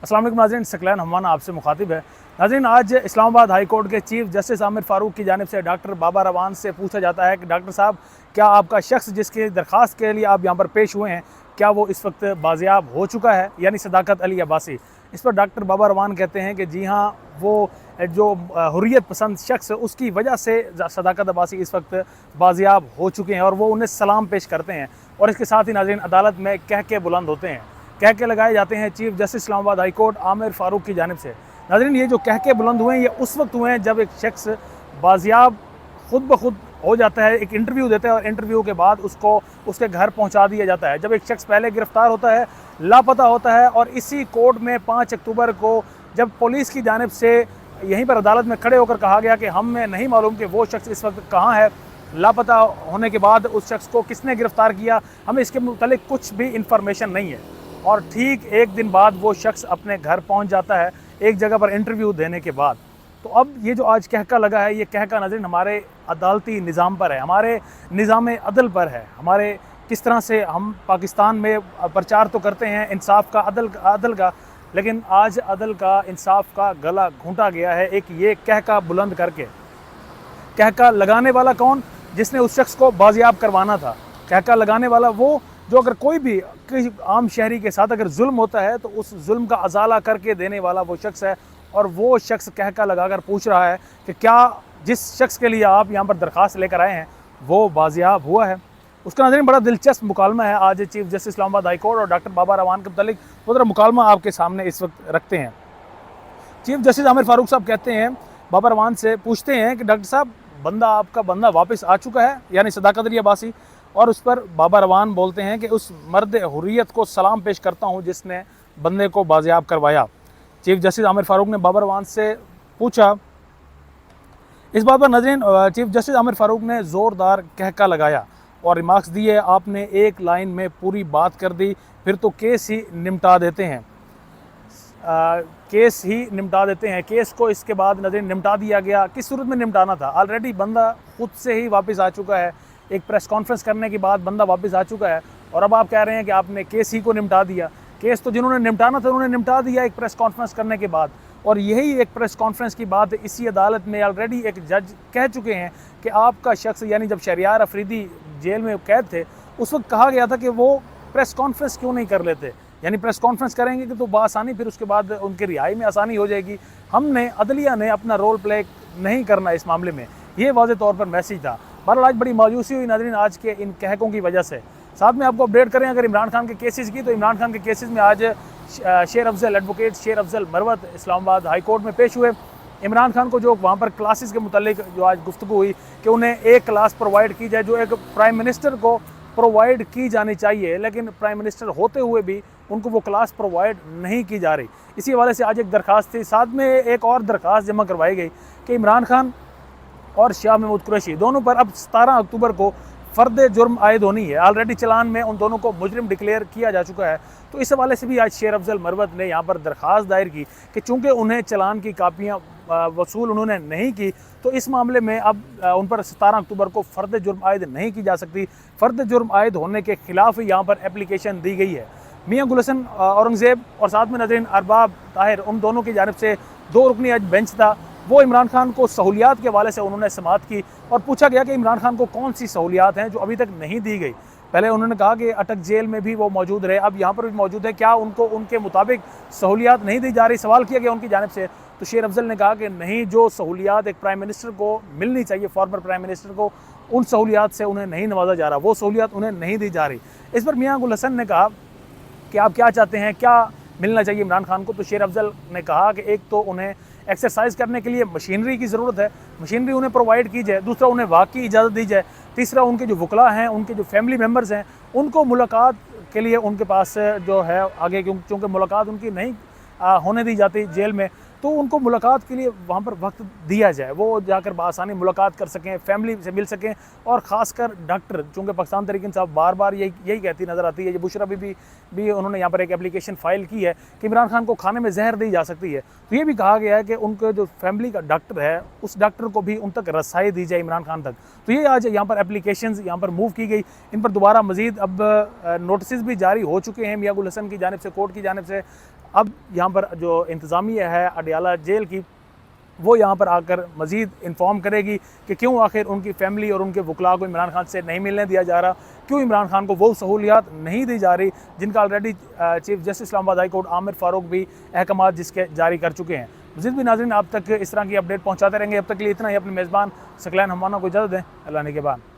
अस्सलाम वालेकुम नाज़रीन, सकलैन हमाना आपसे मुखातिब है। नाज़रीन, आज इस्लामाबाद हाई कोर्ट के चीफ जस्टिस आमिर फ़ारूक की जानिब से डॉक्टर बाबा रवान से पूछा जाता है कि डॉक्टर साहब, क्या आपका शख्स जिसकी दरख्वास्त के लिए आप यहाँ पर पेश हुए हैं, क्या वो इस वक्त बाजियाब हो चुका है, यानी सदाकत अली अब्बासी। इस पर डॉक्टर बाबा रवान कहते हैं कि जी हाँ, वो जो हुर्रियत पसंद शख्स उसकी वजह से सदाकत अब्बासी इस वक्त बाजियाब हो चुके हैं और वो उन्हें सलाम पेश करते हैं। और इसके साथ ही नाज़रीन, अदालत में कह के बुलंद होते हैं, कह के लगाए जाते हैं chief justice Islamabad high court Aamir Farooq की जानिब से। नाज़रीन, ये जो कह के बुलंद हुए हैं, ये उस वक्त हुए हैं जब एक शख्स बाजियाब खुद ब खुद हो जाता है, एक इंटरव्यू देता है और इंटरव्यू के बाद उसको उसके घर पहुंचा दिया जाता है। जब एक शख्स पहले गिरफ्तार होता है, लापता होता है, और इसी कोर्ट में 5 अक्टूबर को जब पुलिस की जानिब से यहीं पर अदालत में खड़े होकर कहा गया कि हमें नहीं मालूम कि वो शख्स इस वक्त कहाँ है, लापता होने के बाद उस शख्स को किसने गिरफ्तार किया, हमें इसके मुतालिक कुछ भी इंफॉर्मेशन नहीं है। और ठीक एक दिन बाद वो शख्स अपने घर पहुंच जाता है, एक जगह पर इंटरव्यू देने के बाद। तो अब ये जो आज कहका लगा है, ये कहका नाज़रीन हमारे अदालती निज़ाम पर है, हमारे निज़ाम अदल पर है, हमारे किस तरह से हम पाकिस्तान में प्रचार तो करते हैं इंसाफ का, अदल का, लेकिन आज अदल का, इंसाफ का गला घूंटा गया है एक ये कहका बुलंद करके। कहका लगाने वाला कौन? जिसने उस शख्स को बाजियाब करवाना था। कहका लगाने वाला वो जो अगर कोई भी किसी आम शहरी के साथ अगर जुल्म होता है तो उस जुल्म का अजाला करके देने वाला वो शख्स है। और वो शख्स कहका लगाकर पूछ रहा है कि क्या जिस शख्स के लिए आप यहाँ पर दरख्वास्त लेकर आए हैं वो बाजियाब हुआ है। उसका नाज़रीन बड़ा दिलचस्प मुकालमा है आज chief justice Islamabad high court और डॉक्टर बाबा रवान के मुतालिक। वो ज़रा मुकालमा आपके सामने इस वक्त रखते हैं। चीफ जस्टिस आमिर फ़ारूक साहब कहते हैं, बाबा रवान से पूछते हैं कि डॉक्टर साहब, आपका बंदा वापस आ चुका है, यानी सदाकत अली अब्बासी। और उस पर बाबा रवान बोलते हैं कि उस मर्द हुर्रियत को सलाम पेश करता हूँ जिसने बंदे को बाजियाब करवाया। चीफ जस्टिस आमिर फ़ारूक ने बाबा रवान से पूछा। इस बात पर नाज़रीन चीफ जस्टिस आमिर फ़ारूक ने ज़ोरदार कहका लगाया और रिमार्क्स दिए, आपने एक लाइन में पूरी बात कर दी, फिर तो केस ही निपटा देते हैं। केस को इसके बाद नज़र निपटा दिया गया। किस सूरत में निपटाना था? ऑलरेडी बंदा खुद से ही वापस आ चुका है, एक प्रेस कॉन्फ्रेंस करने के बाद बंदा वापस आ चुका है और अब आप कह रहे हैं कि आपने केस ही को निपटा दिया। केस तो जिन्होंने निपटाना था उन्होंने निपटा दिया एक प्रेस कॉन्फ्रेंस करने के बाद। और यही एक प्रेस कॉन्फ्रेंस की बात इसी अदालत में ऑलरेडी एक जज कह चुके हैं कि आपका शख्स, यानी जब शहरियार अफरीदी जेल में कैद थे उस वक्त कहा गया था कि वो प्रेस कॉन्फ्रेंस क्यों नहीं कर लेते, यानी प्रेस कॉन्फ्रेंस करेंगे कि तो बआसानी फिर उसके बाद उनकी रिहाई में आसानी हो जाएगी। हमने अदलिया ने अपना रोल प्ले नहीं करना इस मामले में, ये वाज़े तौर पर मैसेज था। बहरहाल आज बड़ी मायूसी हुई नाज़रीन आज के इन कहकों की वजह से। साथ में आपको अपडेट करें अगर इमरान खान के केसेस की, तो इमरान खान के केसेस में आज शेर अफजल, एडवोकेट शेर अफजल मरवत इस्लामाबाद हाई कोर्ट में पेश हुए। इमरान खान को जो वहाँ पर क्लासेस के मुतालिक जो आज गुफ्तगू हुई कि उन्हें एक क्लास प्रोवाइड की जाए जो एक प्राइम मिनिस्टर को प्रोवाइड की जानी चाहिए, लेकिन प्राइम मिनिस्टर होते हुए भी उनको वो क्लास प्रोवाइड नहीं की जा रही। इसी हवाले से आज एक दरख्वास्त थी, साथ में एक और दरख्वास्त जमा करवाई गई कि इमरान खान और शाह महमूद कुरैशी दोनों पर अब 17 अक्टूबर को फ़र्द जुर्म आयद होनी है। ऑलरेडी चलान में उन दोनों को मुजरिम डिक्लेयर किया जा चुका है। तो इस हवाले से भी आज शेर अफजल मरवत ने यहाँ पर दरख्वास्त दायर की कि चूँकि उन्हें चलान की कापियाँ वसूल उन्होंने नहीं की, तो इस मामले में अब उन पर 17 अक्टूबर को फ़र्द जुर्म आयद नहीं की जा सकती। फ़र्द जुर्म आयद होने के ख़िलाफ़ यहाँ पर एप्लीकेशन दी गई है। मियाँ गुलशन औरंगज़ेब और साथ में नज़रीन अरबाब ताहिर, उन दोनों की जानिब से 2 रुकनी आज बेंच था। वो इमरान खान को सहूलियात के हवाले से उन्होंने समाअत की और पूछा गया कि इमरान खान को कौन सी सहूलियात हैं जो अभी तक नहीं दी गई। पहले उन्होंने कहा कि अटक जेल में भी वो मौजूद रहे, अब यहाँ पर भी मौजूद है, क्या उनको उनके मुताबिक सहूलियात नहीं दी जा रही? सवाल किया गया उनकी जानिब से। तो शेर अफजल ने कहा कि नहीं, जो सहूलियात एक प्राइम मिनिस्टर को मिलनी चाहिए, फॉर्मर प्राइम मिनिस्टर को, उन सहूलियात से उन्हें नहीं नवाजा जा रहा, वो सहूलियात उन्हें नहीं दी जा रही। इस पर मियाँ गुल हसन ने कहा कि आप क्या चाहते हैं, क्या मिलना चाहिए इमरान खान को? तो शेर अफजल ने कहा कि एक तो उन्हें एक्सरसाइज करने के लिए मशीनरी की ज़रूरत है, मशीनरी उन्हें प्रोवाइड की जाए। दूसरा, उन्हें वाक़ की इजाज़त दी जाए। तीसरा, उनके जो वकला हैं, उनके जो फैमिली मेम्बर्स हैं, उनको मुलाकात के लिए उनके पास जो है आगे, क्योंकि मुलाकात उनकी नहीं होने दी जाती जेल में, तो उनको मुलाकात के लिए वहाँ पर वक्त दिया जाए, वो जाकर बआसानी मुलाकात कर सकें, फैमिली से मिल सकें। और ख़ासकर डॉक्टर, चूँकि पाकिस्तान तहरीक इंसाफ बार बार यही कहती नज़र आती है, ये बुशरा भी उन्होंने यहाँ पर एक एप्लीकेशन फ़ाइल की है कि इमरान खान को खाने में जहर दी जा सकती है। तो ये भी कहा गया है कि उनके जो फैमिली का डॉक्टर है उस डॉक्टर को भी उन तक रसाई दी जाए इमरान खान तक। तो ये आज यहाँ पर एप्लीकेशंस यहाँ पर मूव की गई। इन पर दोबारा मज़ीद अब नोटिस भी जारी हो चुके हैं मियाँ गुल हसन की जानिब से, कोर्ट की जानिब से। अब यहाँ पर जो इंतज़ामिया है अडियाला जेल की, वो यहाँ पर आकर मज़ीद इन्फॉर्म करेगी कि क्यों आखिर उनकी फ़ैमिली और उनके वकला को इमरान खान से नहीं मिलने दिया जा रहा, क्यों इमरान खान को वो सहूलियात नहीं दी जा रही जिनका already chief justice Islamabad high court Aamir Farooq भी अहकाम जिसके जारी कर चुके हैं। मज़ीद भी नाज़रीन आप तक इस तरह की अपडेट पहुँचाते रहेंगे। अब तक के लिए इतना ही। अपने मेज़बान सकलैन हमाना को इजाज़त दें। अल्लाह ने के बाद।